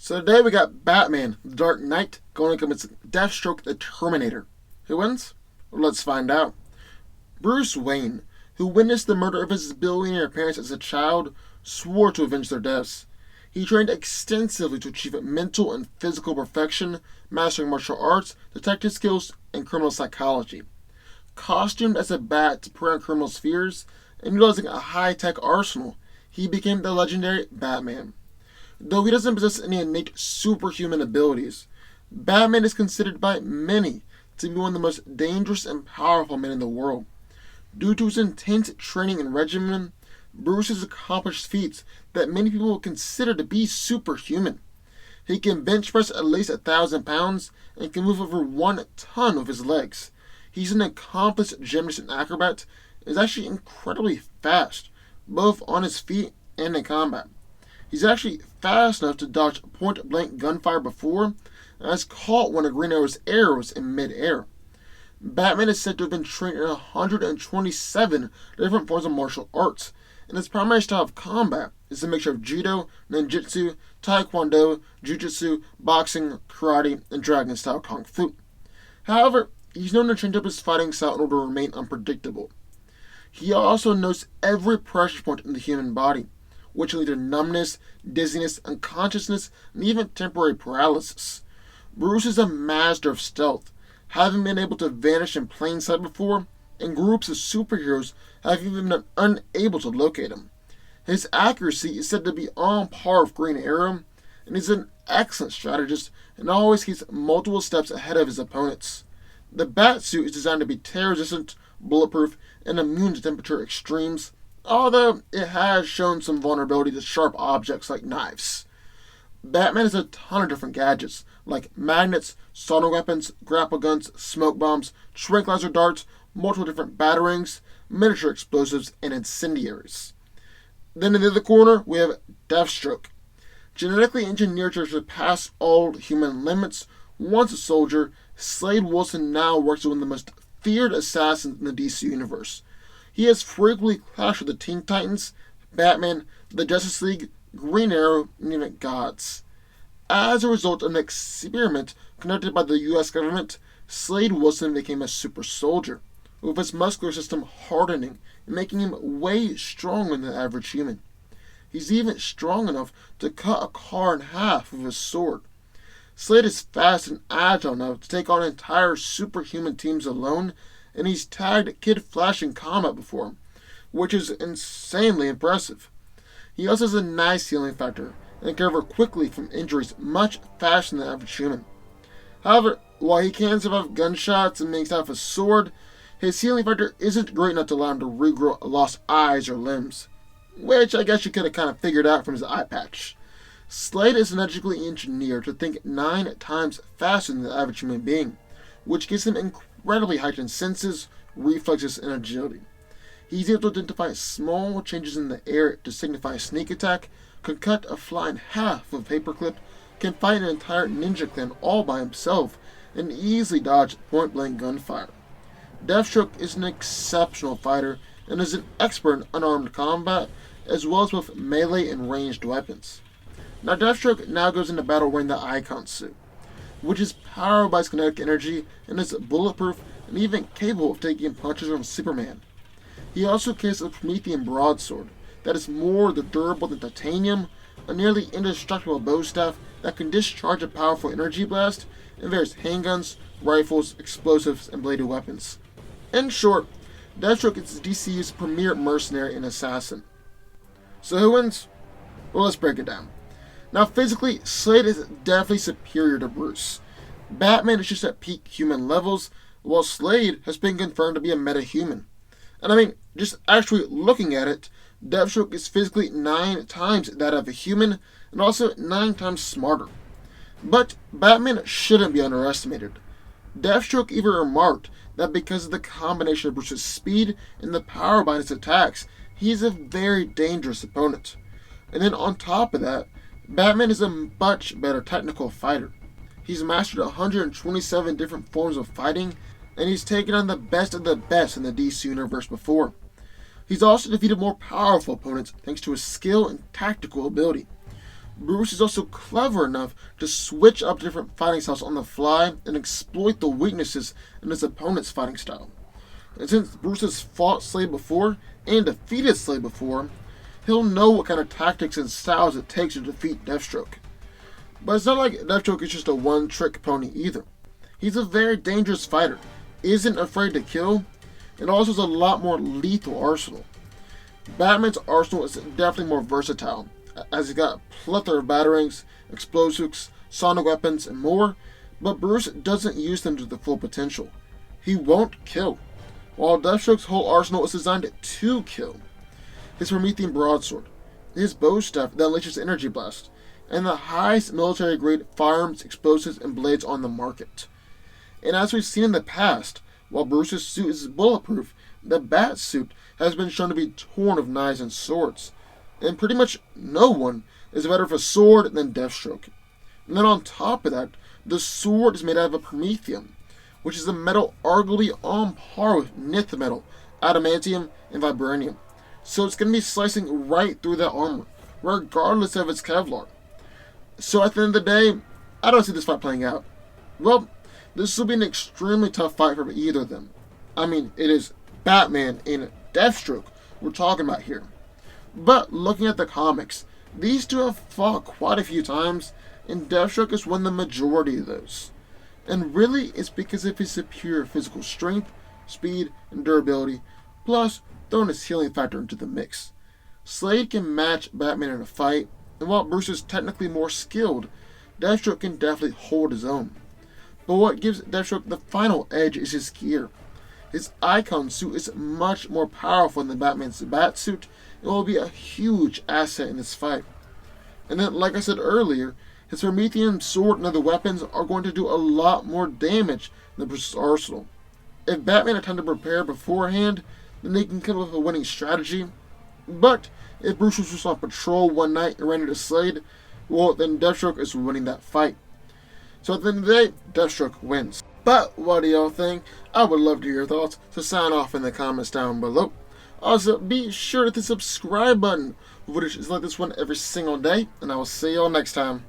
So today we got Batman, the Dark Knight, going up against Deathstroke the Terminator. Who wins? Well, let's find out. Bruce Wayne, who witnessed the murder of his billionaire parents as a child, swore to avenge their deaths. He trained extensively to achieve mental and physical perfection, mastering martial arts, detective skills, and criminal psychology. Costumed as a bat to prey on criminals' fears, and utilizing a high-tech arsenal, he became the legendary Batman. Though he doesn't possess any innate superhuman abilities, Batman is considered by many to be one of the most dangerous and powerful men in the world. Due to his intense training and regimen, Bruce has accomplished feats that many people will consider to be superhuman. He can bench press at least 1,000 pounds and can move over 1 ton with his legs. He's an accomplished gymnast and acrobat and is actually incredibly fast, both on his feet and in combat. He's actually fast enough to dodge point-blank gunfire before, and has caught one of Green Arrow's arrows in mid-air. Batman is said to have been trained in 127 different forms of martial arts, and his primary style of combat is a mixture of judo, ninjutsu, taekwondo, jujutsu, boxing, karate, and dragon-style kung fu. However, he's known to change up his fighting style in order to remain unpredictable. He also knows every pressure point in the human body, which can lead to numbness, dizziness, unconsciousness, and even temporary paralysis. Bruce is a master of stealth, having been able to vanish in plain sight before, and groups of superheroes have even been unable to locate him. His accuracy is said to be on par with Green Arrow, and he's an excellent strategist and always keeps multiple steps ahead of his opponents. The Batsuit is designed to be tear-resistant, bulletproof, and immune to temperature extremes, although it has shown some vulnerability to sharp objects like knives. Batman has a ton of different gadgets, like magnets, sonic weapons, grapple guns, smoke bombs, tranquilizer darts, multiple different batarangs, miniature explosives, and incendiaries. Then in the other corner, we have Deathstroke. Genetically engineered to surpass all human limits, once a soldier, Slade Wilson now works as one of the most feared assassins in the DC universe. He has frequently clashed with the Teen Titans, Batman, the Justice League, Green Arrow, and even gods. As a result of an experiment conducted by the US government, Slade Wilson became a super soldier, with his muscular system hardening and making him way stronger than the average human. He's even strong enough to cut a car in half with his sword. Slade is fast and agile enough to take on entire superhuman teams alone, and he's tagged Kid Flash in combat before him, which is insanely impressive. He also has a nice healing factor and can recover quickly from injuries much faster than the average human. However, while he can survive gunshots and makes off a sword, his healing factor isn't great enough to allow him to regrow lost eyes or limbs, which I guess you could have kind of figured out from his eye patch. Slade is genetically engineered to think 9 times faster than the average human being, which gives him incredibly heightened senses, reflexes, and agility. He's able to identify small changes in the air to signify a sneak attack, can cut a fly in half with a paperclip, can fight an entire ninja clan all by himself, and easily dodge point-blank gunfire. Deathstroke is an exceptional fighter and is an expert in unarmed combat, as well as with melee and ranged weapons. Now Deathstroke now goes into battle wearing the Icon suit, which is powered by his kinetic energy and is bulletproof and even capable of taking punches from Superman. He also carries a Promethean broadsword that is more durable than titanium, a nearly indestructible bow staff that can discharge a powerful energy blast, and various handguns, rifles, explosives, and bladed weapons. In short, Deathstroke is DC's premier mercenary and assassin. So who wins? Well, let's break it down. Now physically, Slade is definitely superior to Bruce. Batman is just at peak human levels, while Slade has been confirmed to be a metahuman. And I mean, just actually looking at it, Deathstroke is physically 9 times that of a human, and also 9 times smarter. But Batman shouldn't be underestimated. Deathstroke even remarked that because of the combination of Bruce's speed and the power behind his attacks, he is a very dangerous opponent. And then on top of that, Batman is a much better technical fighter. He's mastered 127 different forms of fighting, and he's taken on the best of the best in the DC universe before. He's also defeated more powerful opponents thanks to his skill and tactical ability. Bruce is also clever enough to switch up different fighting styles on the fly and exploit the weaknesses in his opponent's fighting style. And since Bruce has fought Slade before and defeated Slade before, he'll know what kind of tactics and styles it takes to defeat Deathstroke. But it's not like Deathstroke is just a one-trick pony either. He's a very dangerous fighter, isn't afraid to kill, and also has a lot more lethal arsenal. Batman's arsenal is definitely more versatile, as he's got a plethora of batarangs, explosives, sonic weapons, and more, but Bruce doesn't use them to their full potential. He won't kill, while Deathstroke's whole arsenal is designed to kill. His Promethean broadsword, his bow staff that unleashes energy blast, and the highest military-grade firearms, explosives, and blades on the market. And as we've seen in the past, while Bruce's suit is bulletproof, the bat suit has been shown to be torn of knives and swords. And pretty much no one is better with a sword than Deathstroke. And then on top of that, the sword is made out of a Prometheum, which is a metal arguably on par with Nith metal, adamantium, and vibranium. So it's going to be slicing right through that armor, regardless of its Kevlar. So at the end of the day, I don't see this fight playing out. Well, this will be an extremely tough fight for either of them. I mean, it is Batman and Deathstroke we're talking about here. But looking at the comics, these two have fought quite a few times, and Deathstroke has won the majority of those. And really, it's because of his superior physical strength, speed, and durability, plus throwing his healing factor into the mix. Slade can match Batman in a fight, and while Bruce is technically more skilled, Deathstroke can definitely hold his own. But what gives Deathstroke the final edge is his gear. His Icon suit is much more powerful than Batman's bat suit, and will be a huge asset in this fight. And then, like I said earlier, his Promethean sword and other weapons are going to do a lot more damage than Bruce's arsenal. If Batman had time to prepare beforehand, then they can come up with a winning strategy. But if Bruce was just on patrol one night and ran into Slade, well, then Deathstroke is winning that fight. So at the end of the day, Deathstroke wins. But what do y'all think? I would love to hear your thoughts, so sign off in the comments down below. Also, be sure to hit the subscribe button for videos like this one every single day, and I will see y'all next time.